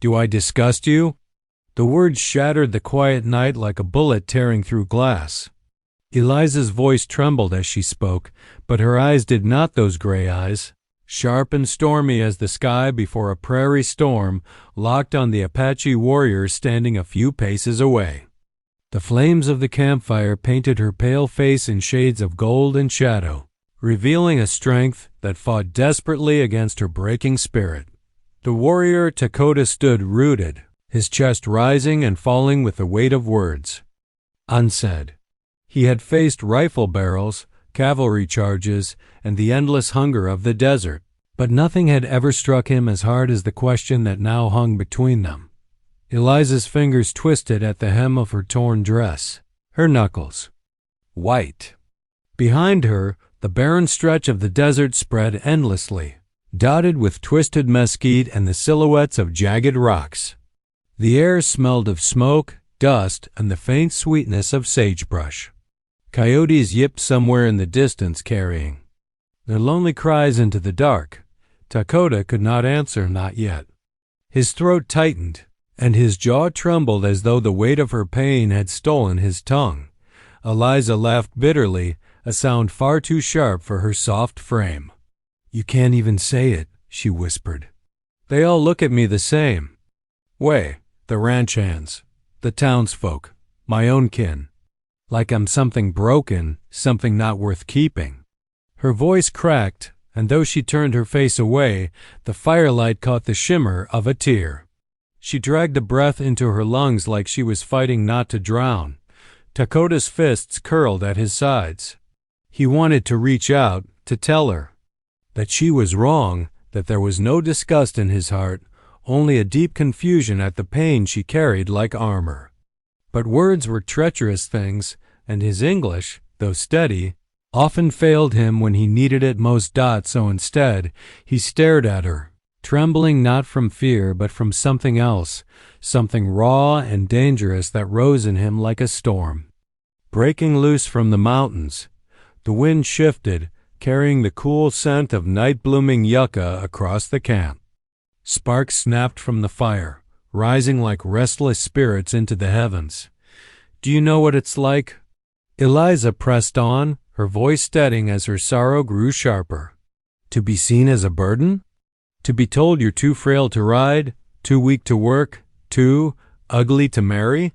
Do I disgust you?" The words shattered the quiet night like a bullet tearing through glass. Eliza's voice trembled as she spoke, but her eyes did not, those gray eyes, sharp and stormy as the sky before a prairie storm, locked on the Apache warrior standing a few paces away. The flames of the campfire painted her pale face in shades of gold and shadow, revealing a strength that fought desperately against her breaking spirit. The warrior Dakota stood rooted, his chest rising and falling with the weight of words. Unsaid. He had faced rifle barrels, cavalry charges, and the endless hunger of the desert, but nothing had ever struck him as hard as the question that now hung between them. Eliza's fingers twisted at the hem of her torn dress, her knuckles white. Behind her, the barren stretch of the desert spread endlessly, dotted with twisted mesquite and the silhouettes of jagged rocks. The air smelled of smoke, dust, and the faint sweetness of sagebrush. Coyotes yipped somewhere in the distance, carrying their lonely cries into the dark. Dakota could not answer, not yet. His throat tightened, and his jaw trembled as though the weight of her pain had stolen his tongue. Eliza laughed bitterly, a sound far too sharp for her soft frame. "You can't even say it," she whispered. "They all look at me the same way, the ranch hands, the townsfolk, my own kin. Like I'm something broken, something not worth keeping." Her voice cracked, and though she turned her face away, the firelight caught the shimmer of a tear. She dragged a breath into her lungs like she was fighting not to drown. Dakota's fists curled at his sides. He wanted to reach out, to tell her that she was wrong, that there was no disgust in his heart, only a deep confusion at the pain she carried like armor. But words were treacherous things, and his English, though steady, often failed him when he needed it most. So instead, he stared at her, trembling not from fear but from something else, something raw and dangerous that rose in him like a storm. Breaking loose from the mountains, the wind shifted, carrying the cool scent of night-blooming yucca across the camp. Sparks snapped from the fire, rising like restless spirits into the heavens. "Do you know what it's like?" Eliza pressed on, her voice steadying as her sorrow grew sharper. "To be seen as a burden? To be told you're too frail to ride, too weak to work, too ugly to marry?"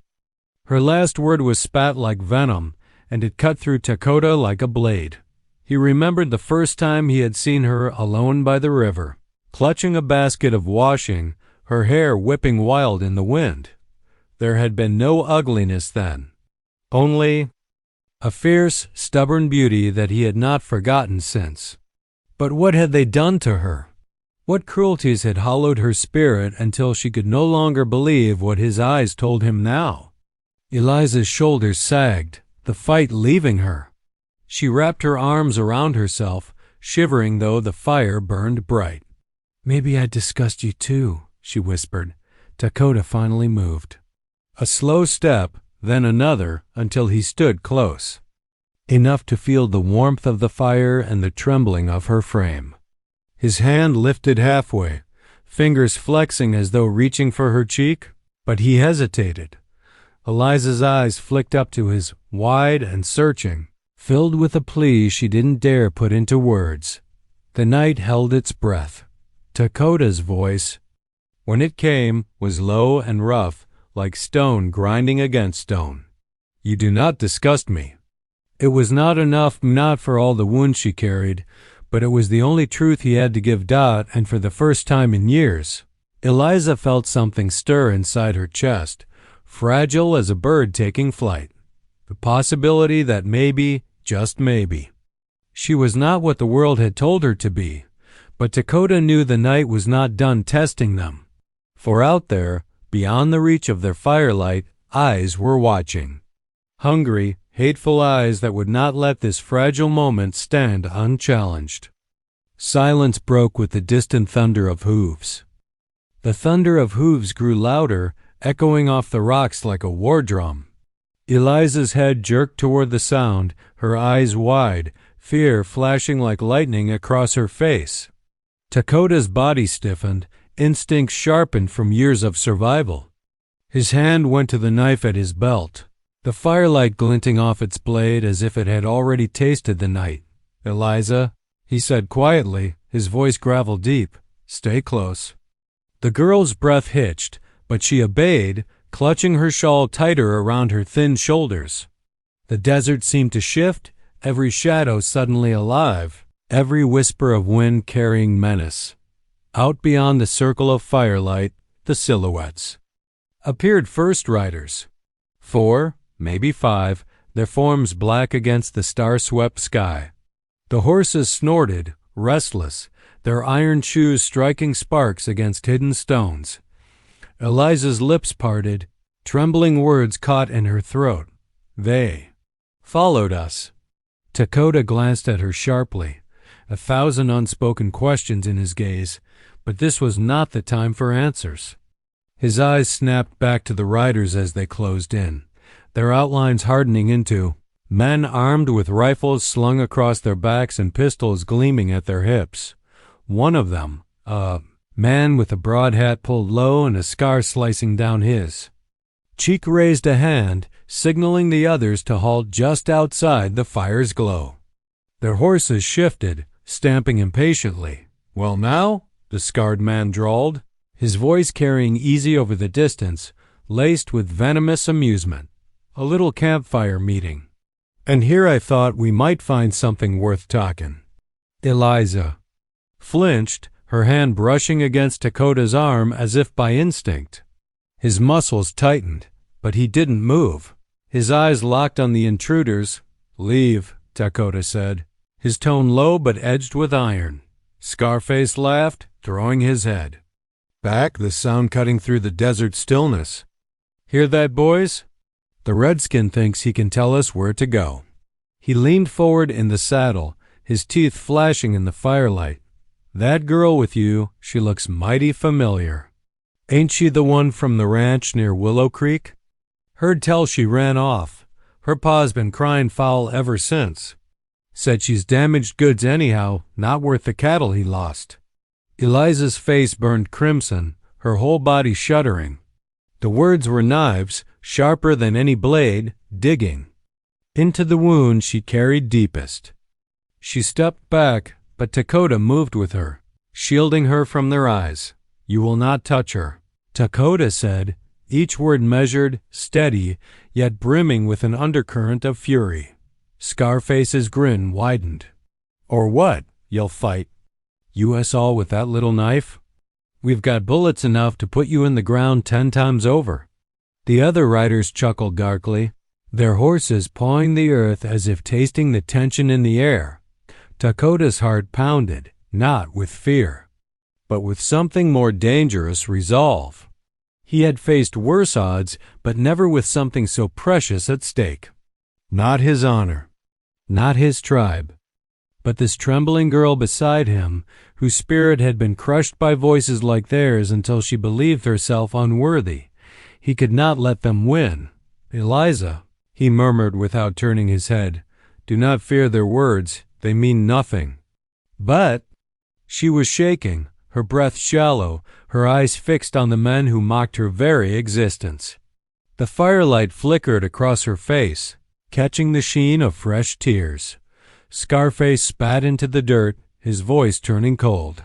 Her last word was spat like venom, and it cut through Dakota like a blade. He remembered the first time he had seen her alone by the river, clutching a basket of washing, her hair whipping wild in the wind. There had been no ugliness then, only a fierce, stubborn beauty that he had not forgotten since. But what had they done to her? What cruelties had hollowed her spirit until she could no longer believe what his eyes told him now? Eliza's shoulders sagged, the fight leaving her. She wrapped her arms around herself, shivering though the fire burned bright. "Maybe I disgust you too," she whispered. Dakota finally moved. A slow step, then another, until he stood close, enough to feel the warmth of the fire and the trembling of her frame. His hand lifted halfway, fingers flexing as though reaching for her cheek, but he hesitated. Eliza's eyes flicked up to his, wide and searching, filled with a plea she didn't dare put into words. The night held its breath. Dakota's voice, when it came, was low and rough, like stone grinding against stone. "You do not disgust me." It was not enough, not for all the wounds she carried, but it was the only truth he had to give Dot, and for the first time in years. Eliza felt something stir inside her chest, fragile as a bird taking flight. The possibility that maybe, just maybe, she was not what the world had told her to be. But Dakota knew the night was not done testing them. For out there, beyond the reach of their firelight, eyes were watching. Hungry, hateful eyes that would not let this fragile moment stand unchallenged. Silence broke with the distant thunder of hooves. The thunder of hooves grew louder, echoing off the rocks like a war drum. Eliza's head jerked toward the sound, her eyes wide, fear flashing like lightning across her face. Dakota's body stiffened, instincts sharpened from years of survival. His hand went to the knife at his belt, the firelight glinting off its blade as if it had already tasted the night. "Eliza," he said quietly, his voice gravel deep, "stay close." The girl's breath hitched, but she obeyed, clutching her shawl tighter around her thin shoulders. The desert seemed to shift, every shadow suddenly alive, every whisper of wind carrying menace. Out beyond the circle of firelight, the silhouettes. Appeared first riders. 4, maybe 5, their forms black against the star-swept sky. The horses snorted, restless, their iron shoes striking sparks against hidden stones. Eliza's lips parted, trembling words caught in her throat. "They followed us." Dakota glanced at her sharply, 1,000 unspoken questions in his gaze, but this was not the time for answers. His eyes snapped back to the riders as they closed in, their outlines hardening into men armed with rifles slung across their backs and pistols gleaming at their hips. One of them, a man with a broad hat pulled low and a scar slicing down his cheek, raised a hand, signaling the others to halt just outside the fire's glow. Their horses shifted, stamping impatiently. "Well now?" the scarred man drawled, his voice carrying easy over the distance, laced with venomous amusement. "A little campfire meeting. And here I thought we might find something worth talking." Eliza flinched, her hand brushing against Dakota's arm as if by instinct. His muscles tightened, but he didn't move. His eyes locked on the intruders. "Leave," Dakota said, his tone low but edged with iron. Scarface laughed, throwing his head back, the sound cutting through the desert stillness. "Hear that, boys? The redskin thinks he can tell us where to go." He leaned forward in the saddle, his teeth flashing in the firelight. "That girl with you, she looks mighty familiar. Ain't she the one from the ranch near Willow Creek? Heard tell she ran off. Her pa's been crying foul ever since. Said she's damaged goods anyhow, not worth the cattle he lost." Eliza's face burned crimson, her whole body shuddering. The words were knives, sharper than any blade, digging into the wound she carried deepest. She stepped back, but Dakota moved with her, shielding her from their eyes. "You will not touch her," Dakota said, each word measured, steady, yet brimming with an undercurrent of fury. Scarface's grin widened. "Or what? You'll fight us all with that little knife? We've got bullets enough to put you in the ground 10 times over." The other riders chuckled darkly, their horses pawing the earth as if tasting the tension in the air. Dakota's heart pounded, not with fear, but with something more dangerous, resolve. He had faced worse odds, but never with something so precious at stake. Not his honor, not his tribe, but this trembling girl beside him, whose spirit had been crushed by voices like theirs until she believed herself unworthy. He could not let them win. "Eliza," he murmured without turning his head, "do not fear their words. They mean nothing." "But—" She was shaking, her breath shallow, her eyes fixed on the men who mocked her very existence. The firelight flickered across her face, catching the sheen of fresh tears. Scarface spat into the dirt, his voice turning cold.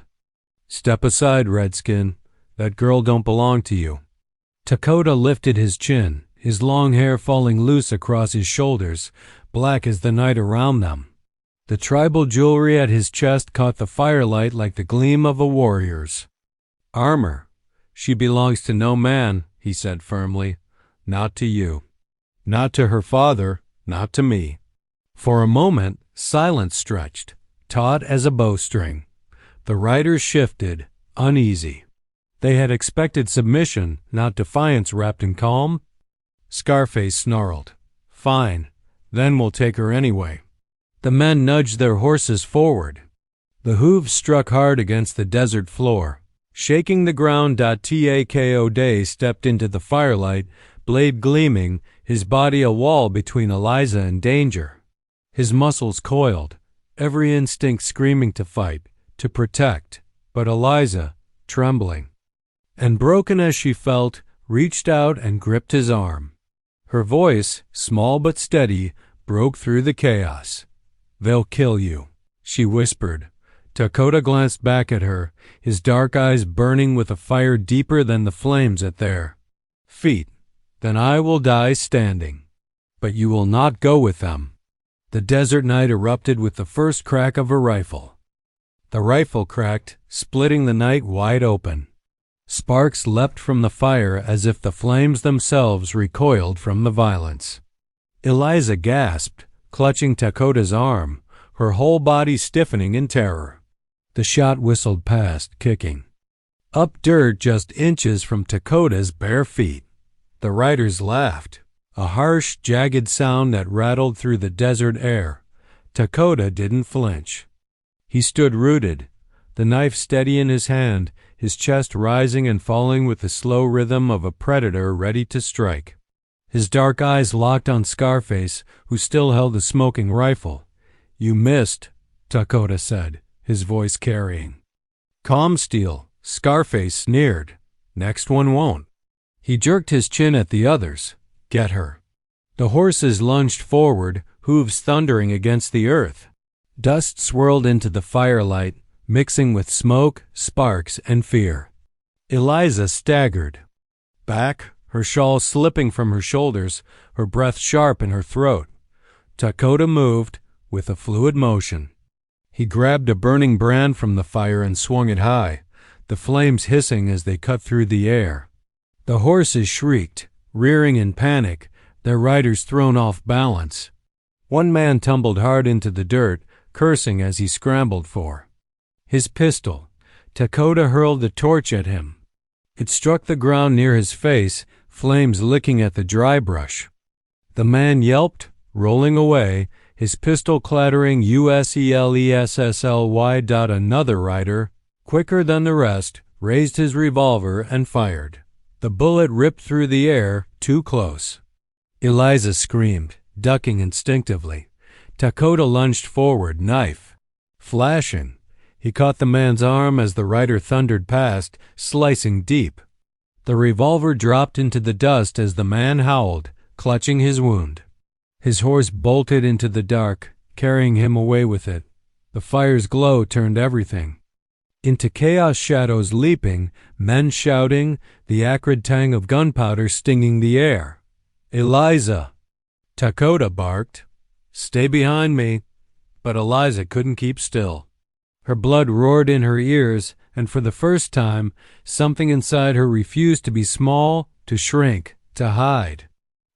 "Step aside, Redskin. That girl don't belong to you." Dakota lifted his chin, his long hair falling loose across his shoulders, black as the night around them. The tribal jewelry at his chest caught the firelight like the gleam of a warrior's armor. "She belongs to no man," he said firmly. "Not to you. Not to her father. Not to me." For a moment, silence stretched, taut as a bowstring. The riders shifted, uneasy. They had expected submission, not defiance wrapped in calm. Scarface snarled, "Fine, then we'll take her anyway." The men nudged their horses forward. The hooves struck hard against the desert floor. Shaking the ground, Tako Day stepped into the firelight, blade gleaming, his body a wall between Eliza and danger. His muscles coiled, every instinct screaming to fight, to protect, but Eliza, trembling, and broken as she felt, reached out and gripped his arm. Her voice, small but steady, broke through the chaos. "They'll kill you," she whispered. Dakota glanced back at her, his dark eyes burning with a fire deeper than the flames at their feet. "Then I will die standing. But you will not go with them." The desert night erupted with the first crack of a rifle. The rifle cracked, splitting the night wide open. Sparks leapt from the fire as if the flames themselves recoiled from the violence. Eliza gasped, clutching Dakota's arm, her whole body stiffening in terror. The shot whistled past, kicking up dirt just inches from Dakota's bare feet. The riders laughed, a harsh, jagged sound that rattled through the desert air. Dakota didn't flinch. He stood rooted, the knife steady in his hand, his chest rising and falling with the slow rhythm of a predator ready to strike. His dark eyes locked on Scarface, who still held the smoking rifle. "You missed," Dakota said, his voice carrying calm steel. Scarface sneered. "Next one won't." He jerked his chin at the others. "Get her." The horses lunged forward, hooves thundering against the earth. Dust swirled into the firelight, mixing with smoke, sparks, and fear. Eliza staggered back, her shawl slipping from her shoulders, her breath sharp in her throat. Dakota moved, with a fluid motion. He grabbed a burning brand from the fire and swung it high, the flames hissing as they cut through the air. The horses shrieked, rearing in panic, their riders thrown off balance. One man tumbled hard into the dirt, cursing as he scrambled for his pistol. Dakota hurled the torch at him. It struck the ground near his face, flames licking at the dry brush. The man yelped, rolling away, his pistol clattering USELESSLY. Another rider, quicker than the rest, raised his revolver and fired. The bullet ripped through the air, too close. Eliza screamed, ducking instinctively. Dakota lunged forward, knife flashing. He caught the man's arm as the rider thundered past, slicing deep. The revolver dropped into the dust as the man howled, clutching his wound. His horse bolted into the dark, carrying him away with it. The fire's glow turned everything into chaos, shadows leaping, men shouting, the acrid tang of gunpowder stinging the air. "Eliza!" Dakota barked. "Stay behind me." But Eliza couldn't keep still. Her blood roared in her ears, and for the first time, something inside her refused to be small, to shrink, to hide.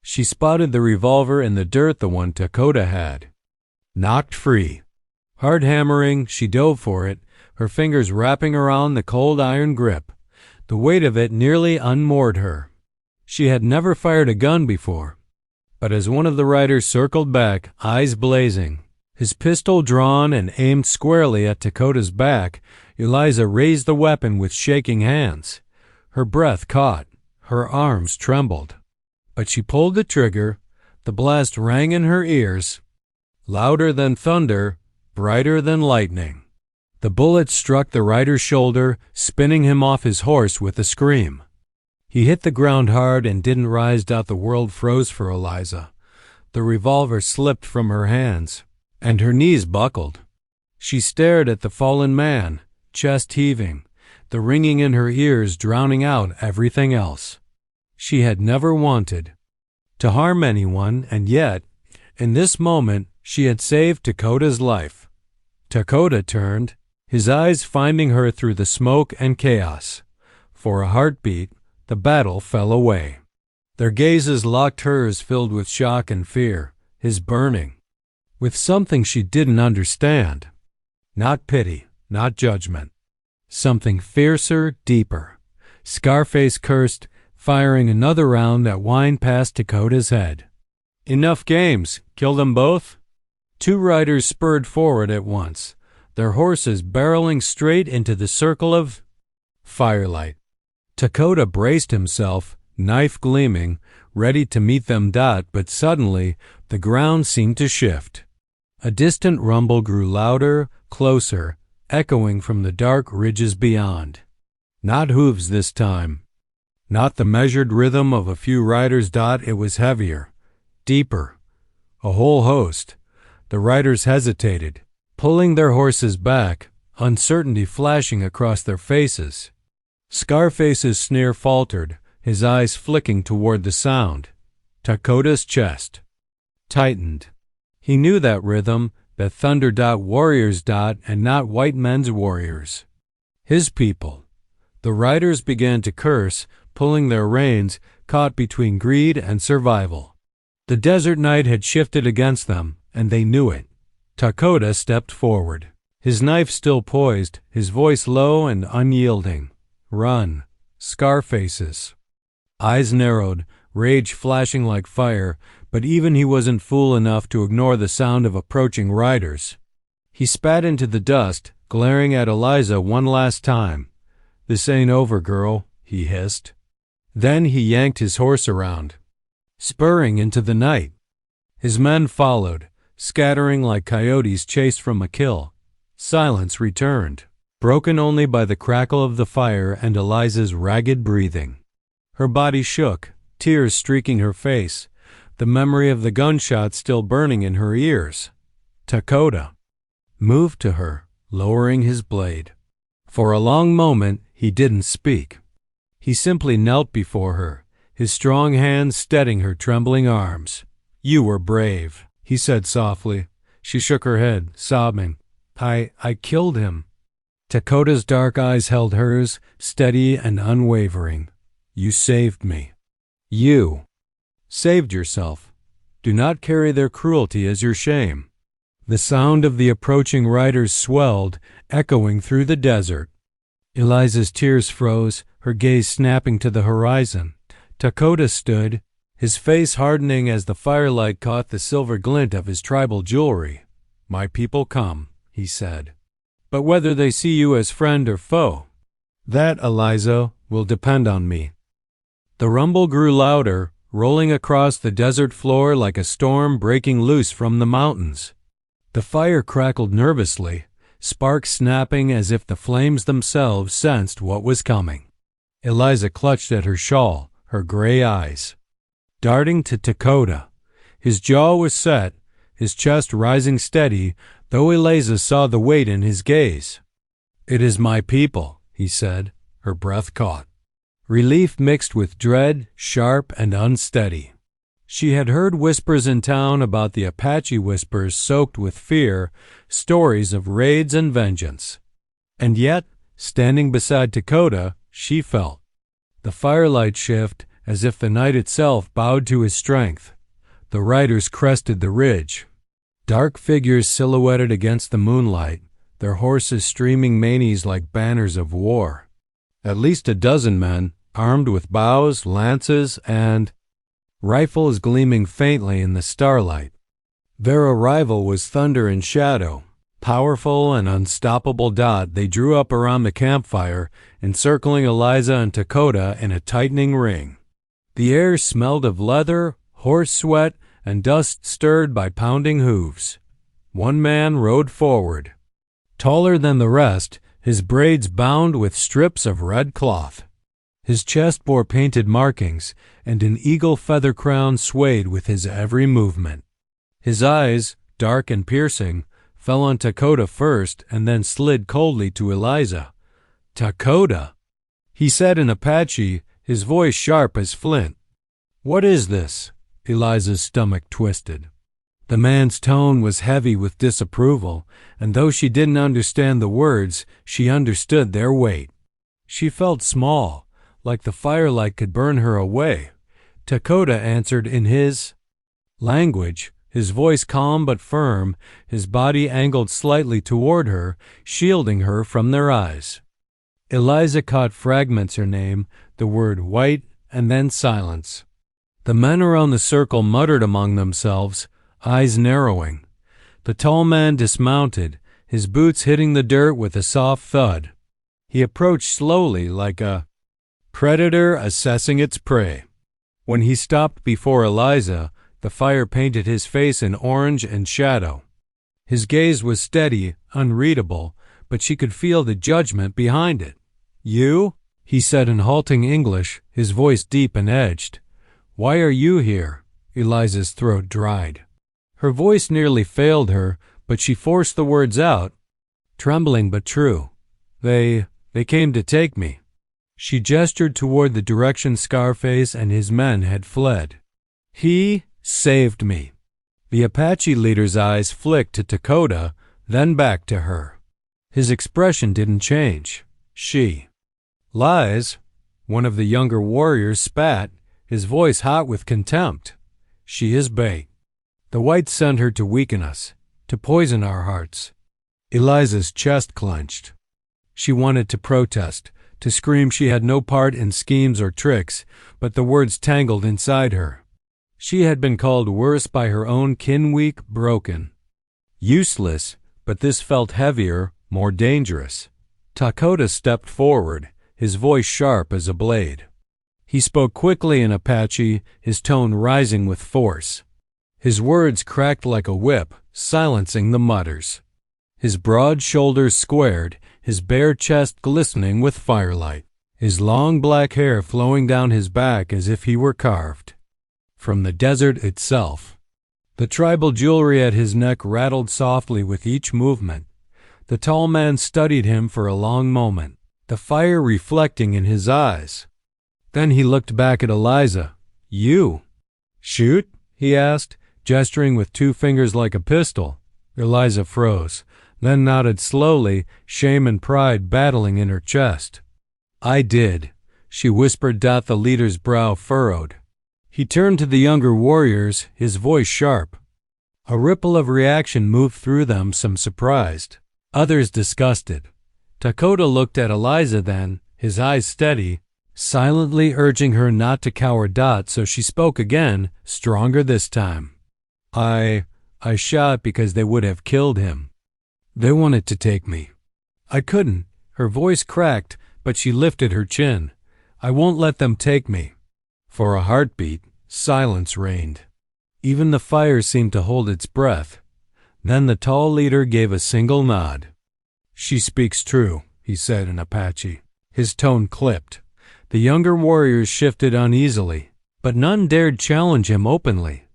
She spotted the revolver in the dirt, the one Dakota had. Knocked free. Hard hammering, she dove for it, her fingers wrapping around the cold iron grip. The weight of it nearly unmoored her. She had never fired a gun before. But as one of the riders circled back, eyes blazing, his pistol drawn and aimed squarely at Dakota's back, Eliza raised the weapon with shaking hands. Her breath caught. Her arms trembled. But she pulled the trigger. The blast rang in her ears, louder than thunder, brighter than lightning. The bullet struck the rider's shoulder, spinning him off his horse with a scream. He hit the ground hard and didn't rise. The world froze for Eliza. The revolver slipped from her hands, and her knees buckled. She stared at the fallen man, chest heaving, the ringing in her ears drowning out everything else. She had never wanted to harm anyone, and yet, in this moment, she had saved Dakota's life. Dakota turned, his eyes finding her through the smoke and chaos. For a heartbeat, the battle fell away. Their gazes locked hers, filled with shock and fear, his burning with something she didn't understand. Not pity, not judgment. Something fiercer, deeper. Scarface cursed, firing another round that whined past Dakota's head. "Enough games. Kill them both?" Two riders spurred forward at once, their horses barreling straight into the circle of firelight. Dakota braced himself, knife gleaming, ready to meet them. But suddenly, the ground seemed to shift. A distant rumble grew louder, closer, echoing from the dark ridges beyond. Not hooves this time. Not the measured rhythm of a few riders. It was heavier, deeper, a whole host. The riders hesitated, pulling their horses back, uncertainty flashing across their faces. Scarface's sneer faltered, his eyes flicking toward the sound. Takota's chest tightened. He knew that rhythm, that thunder. Warriors. And not white men's warriors. His people. The riders began to curse, pulling their reins, caught between greed and survival. The desert night had shifted against them, and they knew it. Takota stepped forward, his knife still poised, his voice low and unyielding. Run, Scarfaces. Eyes narrowed, rage flashing like fire, but even he wasn't fool enough to ignore the sound of approaching riders. He spat into the dust, glaring at Eliza one last time. "This ain't over, girl," he hissed. Then he yanked his horse around, spurring into the night. His men followed, scattering like coyotes chased from a kill. Silence returned, broken only by the crackle of the fire and Eliza's ragged breathing. Her body shook, tears streaking her face, the memory of the gunshot still burning in her ears. Takota moved to her, lowering his blade. For a long moment he didn't speak. He simply knelt before her, his strong hands steadying her trembling arms. "You were brave," he said softly. She shook her head, sobbing. I killed him." Takota's dark eyes held hers, steady and unwavering. "You saved me. You saved yourself. Do not carry their cruelty as your shame." The sound of the approaching riders swelled, echoing through the desert. Eliza's tears froze, her gaze snapping to the horizon. Takota stood, his face hardening as the firelight caught the silver glint of his tribal jewelry. "My people come," he said. "But whether they see you as friend or foe, that, Eliza, will depend on me." The rumble grew louder, rolling across the desert floor like a storm breaking loose from the mountains. The fire crackled nervously, sparks snapping as if the flames themselves sensed what was coming. Eliza clutched at her shawl, her gray eyes darting to Takota. His jaw was set, his chest rising steady, though Eliza saw the weight in his gaze. "It is my people," he said, her breath caught. Relief mixed with dread, sharp and unsteady. She had heard whispers in town about the Apache whispers soaked with fear, stories of raids and vengeance. And yet, standing beside Takota, she felt the firelight shift as if the night itself bowed to his strength. The riders crested the ridge, dark figures silhouetted against the moonlight, their horses streaming manes like banners of war. At least a dozen men, armed with bows, lances, and rifles gleaming faintly in the starlight. Their arrival was thunder and shadow, powerful and unstoppable. They drew up around the campfire, encircling Eliza and Takota in a tightening ring. The air smelled of leather, horse sweat, and dust stirred by pounding hooves. One man rode forward, taller than the rest, his braids bound with strips of red cloth. His chest bore painted markings, and an eagle feather crown swayed with his every movement. His eyes, dark and piercing, fell on Takota first and then slid coldly to Eliza. "Takota," he said in Apache, his voice sharp as flint. "What is this?" Eliza's stomach twisted. The man's tone was heavy with disapproval, and though she didn't understand the words, she understood their weight. She felt small, like the firelight could burn her away. Takota answered in his language, his voice calm but firm, his body angled slightly toward her, shielding her from their eyes. Eliza caught fragments her name, the word white, and then silence. The men around the circle muttered among themselves, eyes narrowing. The tall man dismounted, his boots hitting the dirt with a soft thud. He approached slowly like a predator assessing its prey. When he stopped before Eliza, the fire painted his face in orange and shadow. His gaze was steady, unreadable, but she could feel the judgment behind it. "You?" he said in halting English, his voice deep and edged. "Why are you here?" Eliza's throat dried. Her voice nearly failed her, but she forced the words out, trembling but true. They came to take me." She gestured toward the direction Scarface and his men had fled. "He saved me." The Apache leader's eyes flicked to Dakota, then back to her. His expression didn't change. She lies. One of the younger warriors spat, his voice hot with contempt. "She is bait. The whites sent her to weaken us, to poison our hearts." Eliza's chest clenched. She wanted to protest, to scream she had no part in schemes or tricks, but the words tangled inside her. She had been called worse by her own kin, weak, broken, useless, but this felt heavier, more dangerous. Dakota stepped forward, his voice sharp as a blade. He spoke quickly in Apache, his tone rising with force. His words cracked like a whip, silencing the mutters. His broad shoulders squared, his bare chest glistening with firelight, his long black hair flowing down his back as if he were carved from the desert itself. The tribal jewelry at his neck rattled softly with each movement. The tall man studied him for a long moment, the fire reflecting in his eyes. Then he looked back at Eliza. "You shoot?" he asked, gesturing with two fingers like a pistol. Eliza froze, then nodded slowly, shame and pride battling in her chest. "I did," she whispered. The leader's brow furrowed. He turned to the younger warriors, his voice sharp. A ripple of reaction moved through them, some surprised, others disgusted. Dakota looked at Eliza then, his eyes steady, silently urging her not to cower. So she spoke again, stronger this time. I shot because they would have killed him. They wanted to take me. I couldn't." Her voice cracked, but she lifted her chin. "I won't let them take me." For a heartbeat, silence reigned. Even the fire seemed to hold its breath. Then the tall leader gave a single nod. "She speaks true," he said in Apache. His tone clipped. The younger warriors shifted uneasily, but none dared challenge him openly.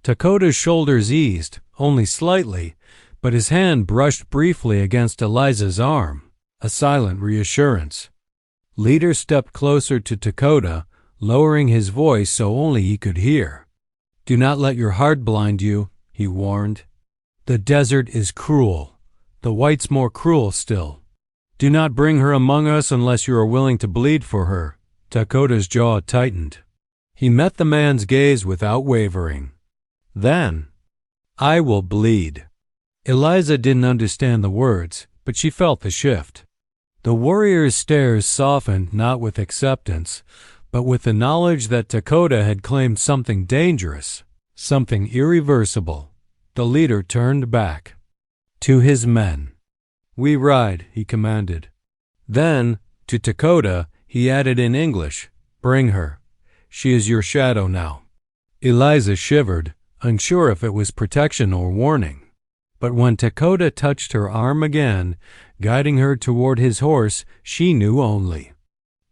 Dakota's shoulders eased, only slightly, but his hand brushed briefly against Eliza's arm, a silent reassurance. Leader stepped closer to Dakota, lowering his voice so only he could hear. "Do not let your heart blind you," he warned. "The desert is cruel, the whites more cruel still. Do not bring her among us unless you are willing to bleed for her." Dakota's jaw tightened. He met the man's gaze without wavering. "Then I will bleed." Eliza didn't understand the words, but she felt the shift. The warrior's stares softened not with acceptance, but with the knowledge that Dakota had claimed something dangerous, something irreversible. The leader turned back to his men. "We ride," he commanded. Then, to Dakota, he added in English, "Bring her. She is your shadow now." Eliza shivered, unsure if it was protection or warning. But when Dakota touched her arm again, guiding her toward his horse, she knew only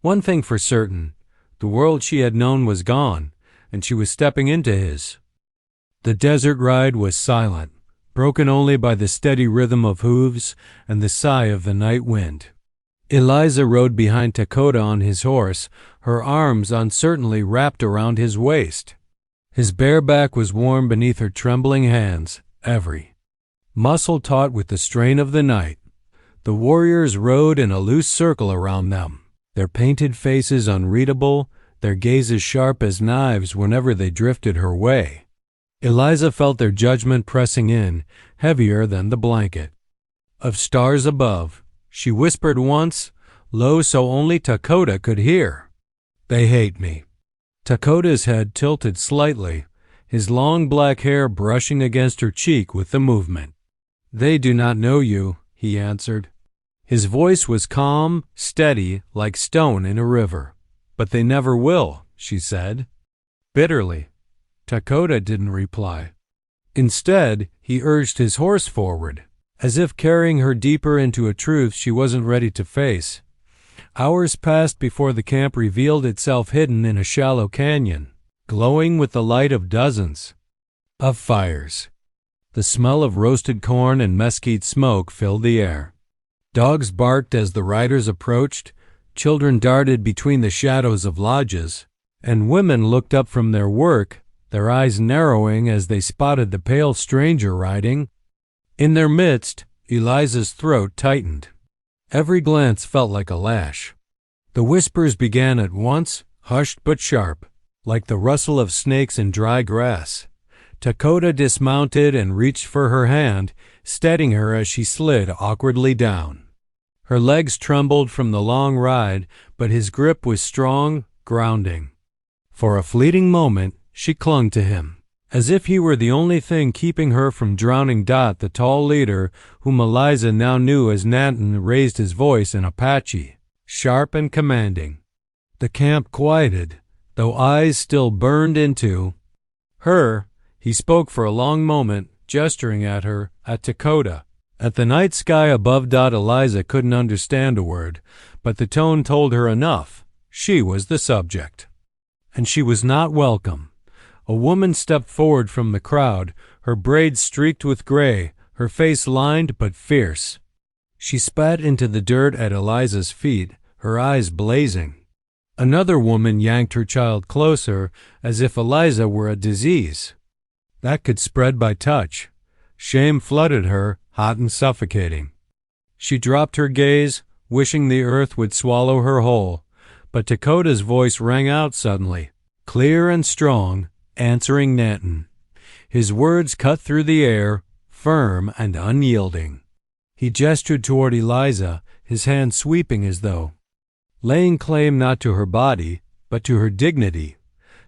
one thing for certain: the world she had known was gone, and she was stepping into his. The desert ride was silent, broken only by the steady rhythm of hooves and the sigh of the night wind. Eliza rode behind Dakota on his horse, her arms uncertainly wrapped around his waist. His bare back was warm beneath her trembling hands, every muscle taut with the strain of the night. The warriors rode in a loose circle around them, their painted faces unreadable, their gazes sharp as knives whenever they drifted her way. Eliza felt their judgment pressing in, heavier than the blanket of stars above. She whispered once, low so only Dakota could hear, "They hate me." Dakota's head tilted slightly, his long black hair brushing against her cheek with the movement. "They do not know you," he answered. His voice was calm, steady, like stone in a river. "But they never will," she said, bitterly. Dakota didn't reply. Instead, he urged his horse forward, as if carrying her deeper into a truth she wasn't ready to face. Hours passed before the camp revealed itself hidden in a shallow canyon, glowing with the light of dozens of fires. The smell of roasted corn and mesquite smoke filled the air. Dogs barked as the riders approached, children darted between the shadows of lodges, and women looked up from their work, their eyes narrowing as they spotted the pale stranger riding. In their midst, Eliza's throat tightened. Every glance felt like a lash. The whispers began at once, hushed but sharp, like the rustle of snakes in dry grass. Dakota dismounted and reached for her hand, steadying her as she slid awkwardly down. Her legs trembled from the long ride, but his grip was strong, grounding. For a fleeting moment, she clung to him, as if he were the only thing keeping her from drowning. The tall leader, whom Eliza now knew as Nanton, raised his voice in Apache, sharp and commanding. The camp quieted, though eyes still burned into her. He spoke for a long moment, gesturing at her, at Dakota, at the night sky above. Eliza couldn't understand a word, but the tone told her enough. She was the subject, and she was not welcome. A woman stepped forward from the crowd, her braids streaked with gray, her face lined but fierce. She spat into the dirt at Eliza's feet, her eyes blazing. Another woman yanked her child closer, as if Eliza were a disease that could spread by touch. Shame flooded her, hot and suffocating. She dropped her gaze, wishing the earth would swallow her whole, but Dakota's voice rang out suddenly, clear and strong, answering Nanton. His words cut through the air, firm and unyielding. He gestured toward Eliza, his hand sweeping as though laying claim not to her body, but to her dignity.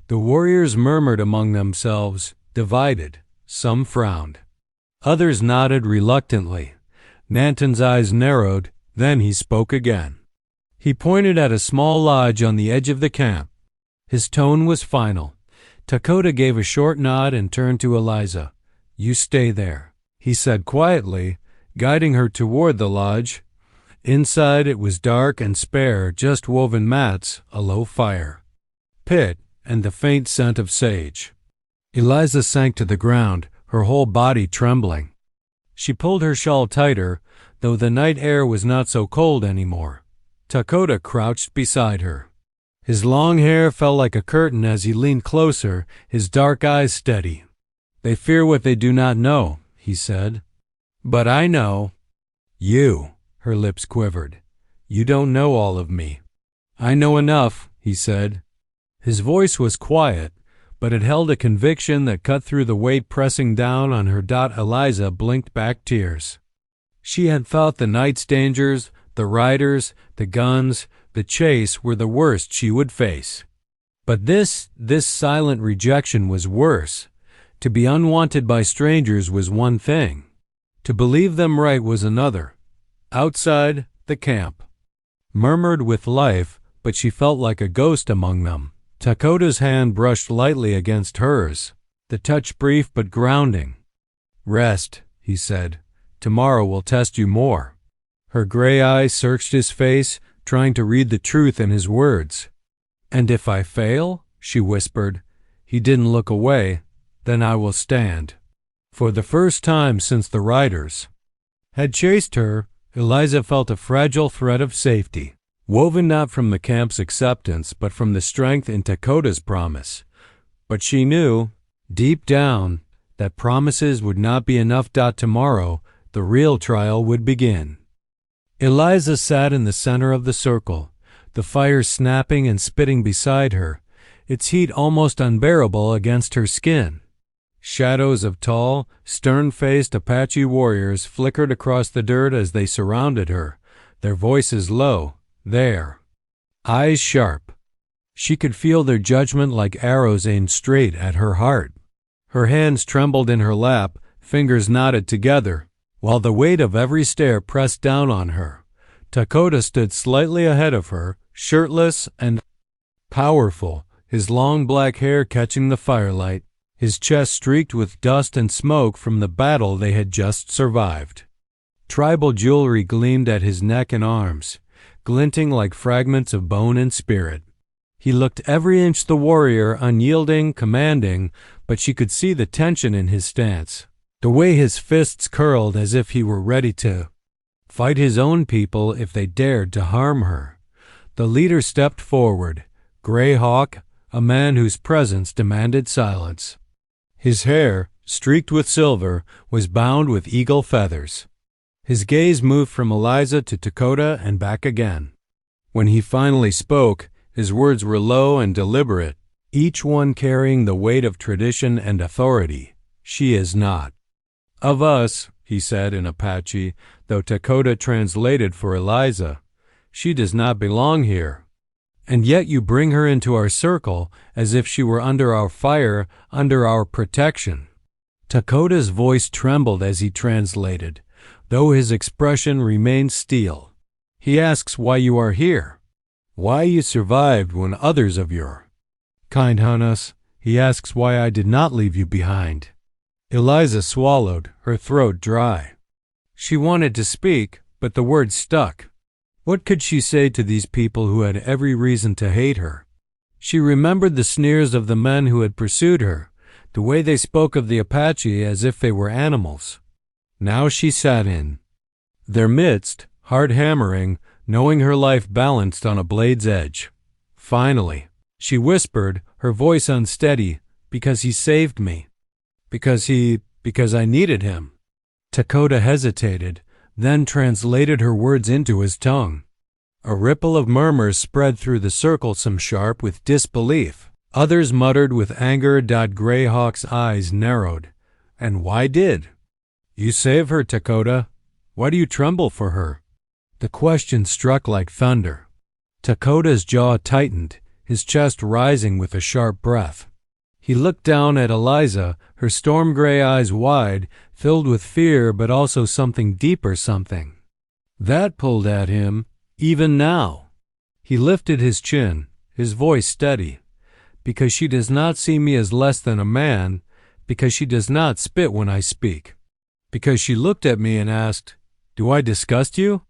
The warriors murmured among themselves, divided. Some frowned. Others nodded reluctantly. Nanton's eyes narrowed, then he spoke again. He pointed at a small lodge on the edge of the camp. His tone was final. Dakota gave a short nod and turned to Eliza. "You stay there," he said quietly, guiding her toward the lodge. Inside it was dark and spare, just woven mats, a low fire, pit, and the faint scent of sage. Eliza sank to the ground, her whole body trembling. She pulled her shawl tighter, though the night air was not so cold anymore. Dakota crouched beside her. His long hair fell like a curtain as he leaned closer, his dark eyes steady. "They fear what they do not know," he said. "But I know." "You," her lips quivered. "You don't know all of me." "I know enough," he said. His voice was quiet, but it held a conviction that cut through the weight pressing down on her. Eliza blinked back tears. She had thought the night's dangers, the riders, the guns, the chase were the worst she would face. But this silent rejection was worse. To be unwanted by strangers was one thing. To believe them right was another. Outside, the camp murmured with life, but she felt like a ghost among them. Dakota's hand brushed lightly against hers, the touch brief but grounding. "Rest," he said. "Tomorrow will test you more." Her gray eyes searched his face, trying to read the truth in his words. "And if I fail," she whispered. He didn't look away. "Then I will stand." For the first time since the riders had chased her, Eliza felt a fragile thread of safety, woven not from the camp's acceptance, but from the strength in Dakota's promise. But she knew, deep down, that promises would not be enough. Tomorrow, the real trial would begin. Eliza sat in the center of the circle, the fire snapping and spitting beside her, its heat almost unbearable against her skin. Shadows of tall, stern-faced Apache warriors flickered across the dirt as they surrounded her, their voices low, their eyes sharp. She could feel their judgment like arrows aimed straight at her heart. Her hands trembled in her lap, fingers knotted together, while the weight of every stare pressed down on her. Dakota stood slightly ahead of her, shirtless and powerful, his long black hair catching the firelight, his chest streaked with dust and smoke from the battle they had just survived. Tribal jewelry gleamed at his neck and arms, glinting like fragments of bone and spirit. He looked every inch the warrior, unyielding, commanding, but she could see the tension in his stance, the way his fists curled as if he were ready to fight his own people if they dared to harm her. The leader stepped forward, Greyhawk, a man whose presence demanded silence. His hair, streaked with silver, was bound with eagle feathers. His gaze moved from Eliza to Dakota and back again. When he finally spoke, his words were low and deliberate, each one carrying the weight of tradition and authority. She is not of us, he said in Apache, though Dakota translated for Eliza. She does not belong here. And yet you bring her into our circle as if she were under our fire, under our protection. Dakota's voice trembled as he translated, though his expression remained steel. He asks why you are here, why you survived when others of your kind hunt us. He asks why I did not leave you behind. Eliza swallowed, her throat dry. She wanted to speak, but the words stuck. What could she say to these people who had every reason to hate her? She remembered the sneers of the men who had pursued her, the way they spoke of the Apache as if they were animals. Now she sat in their midst, hard hammering, knowing her life balanced on a blade's edge. Finally, she whispered, her voice unsteady, because he saved me. Because I needed him. Dakota hesitated, then translated her words into his tongue. A ripple of murmurs spread through the circle, some sharp with disbelief. Others muttered with anger. Greyhawk's eyes narrowed. And why did you save her, Dakota? Why do you tremble for her? The question struck like thunder. Dakota's jaw tightened, his chest rising with a sharp breath. He looked down at Eliza, her storm gray eyes wide, filled with fear but also something deeper, something that pulled at him, even now. He lifted his chin, his voice steady. Because she does not see me as less than a man, because she does not spit when I speak, because she looked at me and asked, "Do I disgust you?"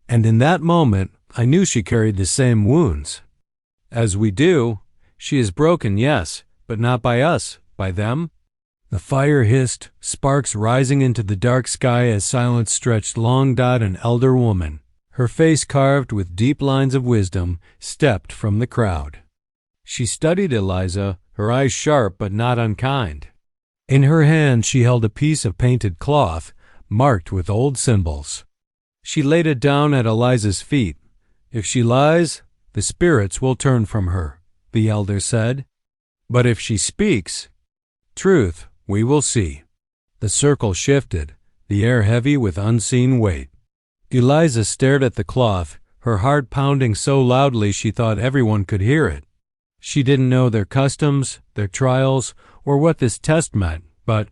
And in that moment, I knew she carried the same wounds. As we do, she is broken, yes, but not by us, by them. The fire hissed, sparks rising into the dark sky as silence stretched long. An elder woman, her face carved with deep lines of wisdom, stepped from the crowd. She studied Eliza, her eyes sharp but not unkind. In her hand she held a piece of painted cloth, marked with old symbols. She laid it down at Eliza's feet. If she lies, the spirits will turn from her, the elder said. But if she speaks truth, we will see. The circle shifted, the air heavy with unseen weight. Eliza stared at the cloth, her heart pounding so loudly she thought everyone could hear it. She didn't know their customs, their trials, or what this test meant, but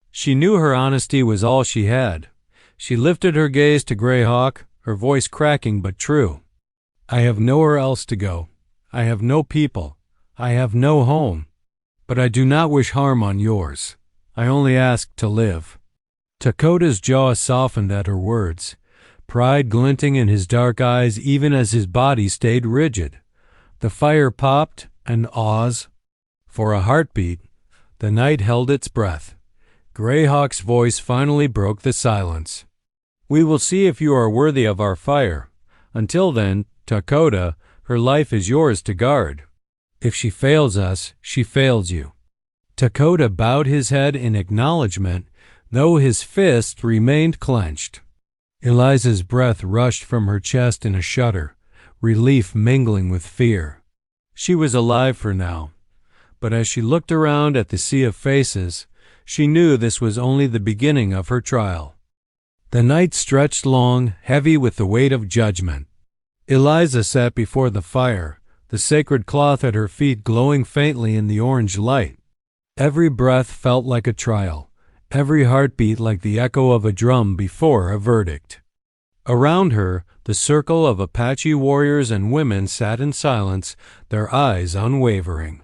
she knew her honesty was all she had. She lifted her gaze to Greyhawk, her voice cracking but true. I have nowhere else to go. I have no people. I have no home. But I do not wish harm on yours. I only ask to live. Dakota's jaw softened at her words, pride glinting in his dark eyes even as his body stayed rigid. The fire popped, and Oz. For a heartbeat, the night held its breath. Greyhawk's voice finally broke the silence. We will see if you are worthy of our fire. Until then, Dakota, her life is yours to guard. If she fails us, she fails you. Dakota bowed his head in acknowledgement, though his fist remained clenched. Eliza's breath rushed from her chest in a shudder, relief mingling with fear. She was alive for now, but as she looked around at the sea of faces, she knew this was only the beginning of her trial. The night stretched long, heavy with the weight of judgment. Eliza sat before the fire, the sacred cloth at her feet glowing faintly in the orange light. Every breath felt like a trial, every heartbeat like the echo of a drum before a verdict. Around her, the circle of Apache warriors and women sat in silence, their eyes unwavering.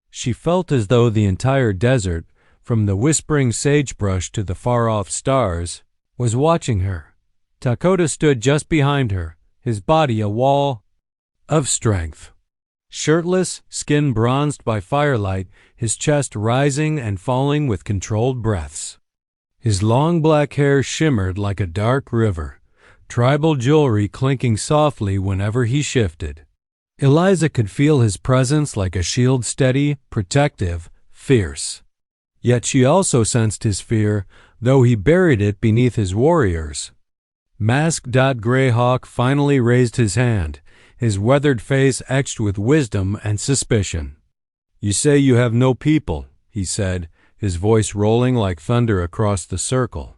She felt as though the entire desert, from the whispering sagebrush to the far-off stars, was watching her. Dakota stood just behind her, his body a wall of strength. Shirtless, skin bronzed by firelight, his chest rising and falling with controlled breaths. His long black hair shimmered like a dark river, tribal jewelry clinking softly whenever he shifted. Eliza could feel his presence like a shield, steady, protective, fierce. Yet she also sensed his fear, though he buried it beneath his warriors. Masked Greyhawk finally raised his hand, his weathered face etched with wisdom and suspicion. "You say you have no people," he said, his voice rolling like thunder across the circle.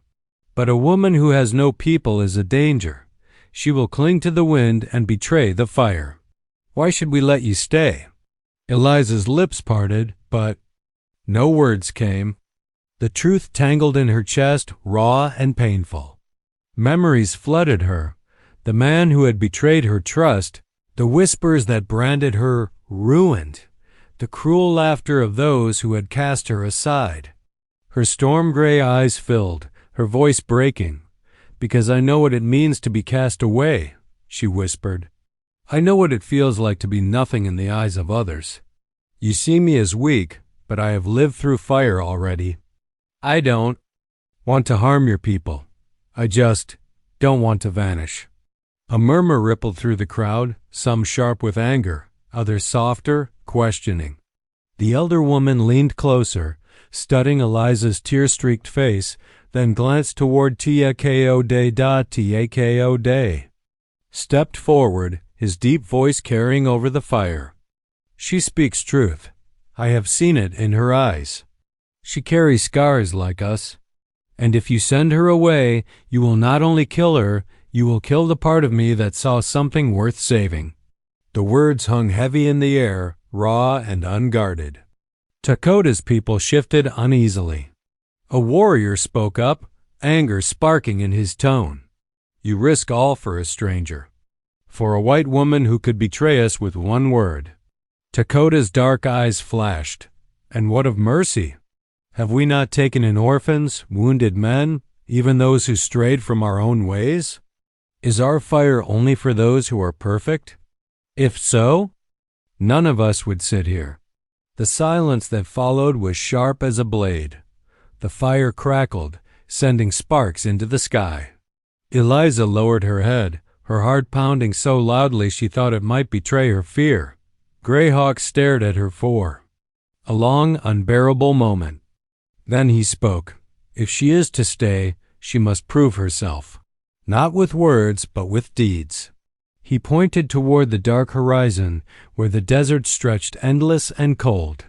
"But a woman who has no people is a danger. She will cling to the wind and betray the fire. Why should we let you stay?" Eliza's lips parted, but no words came. The truth tangled in her chest, raw and painful. Memories flooded her. The man who had betrayed her trust, the whispers that branded her ruined, the cruel laughter of those who had cast her aside. Her storm-gray eyes filled, her voice breaking. "Because I know what it means to be cast away," she whispered. "I know what it feels like to be nothing in the eyes of others. You see me as weak, but I have lived through fire already. I don't want to harm your people. I just don't want to vanish." A murmur rippled through the crowd, some sharp with anger, others softer, questioning. The elder woman leaned closer, studying Eliza's tear-streaked face, then glanced toward Tako Day, stepped forward, his deep voice carrying over the fire. "She speaks truth. I have seen it in her eyes. She carries scars like us. And if you send her away, you will not only kill her, you will kill the part of me that saw something worth saving." The words hung heavy in the air, raw and unguarded. Takota's people shifted uneasily. A warrior spoke up, anger sparking in his tone. "You risk all for a stranger. For a white woman who could betray us with one word." Takota's dark eyes flashed. "And what of mercy? Have we not taken in orphans, wounded men, even those who strayed from our own ways? Is our fire only for those who are perfect? If so, none of us would sit here." The silence that followed was sharp as a blade. The fire crackled, sending sparks into the sky. Eliza lowered her head, her heart pounding so loudly she thought it might betray her fear. Greyhawk stared at her for a long, unbearable moment. Then he spoke. "If she is to stay, she must prove herself. Not with words, but with deeds." He pointed toward the dark horizon, where the desert stretched endless and cold.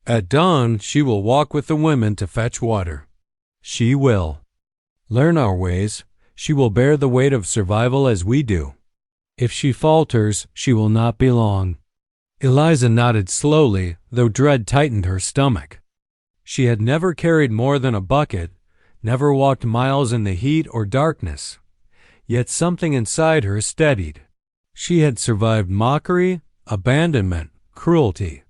"At dawn, she will walk with the women to fetch water. She will learn our ways. She will bear the weight of survival as we do. If she falters, she will not be long." Eliza nodded slowly, though dread tightened her stomach. She had never carried more than a bucket, never walked miles in the heat or darkness. Yet something inside her steadied. She had survived mockery, abandonment, cruelty.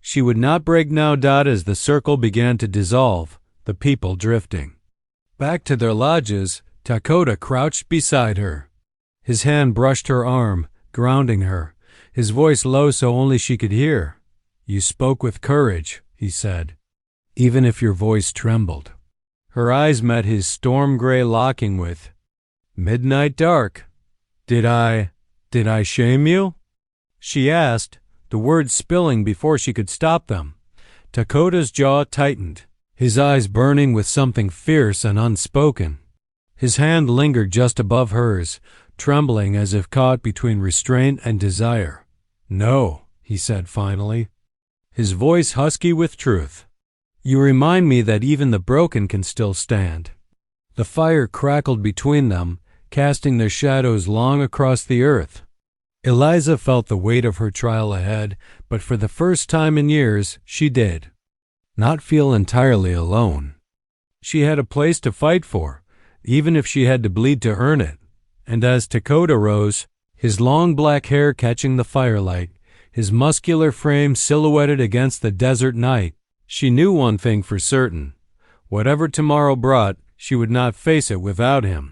She would not break now. As the circle began to dissolve, the people drifting back to their lodges, Takota crouched beside her. His hand brushed her arm, grounding her, his voice low so only she could hear. "You spoke with courage," he said, "even if your voice trembled." Her eyes met his storm-gray, locking with, "Midnight dark. Did I shame you?" she asked, the words spilling before she could stop them. Takota's jaw tightened, his eyes burning with something fierce and unspoken. His hand lingered just above hers, trembling as if caught between restraint and desire. "No," he said finally, his voice husky with truth. "You remind me that even the broken can still stand." The fire crackled between them, casting their shadows long across the earth. Eliza felt the weight of her trial ahead, but for the first time in years, she did not feel entirely alone. She had a place to fight for, even if she had to bleed to earn it. And as Takota rose, his long black hair catching the firelight, his muscular frame silhouetted against the desert night, she knew one thing for certain. Whatever tomorrow brought, she would not face it without him.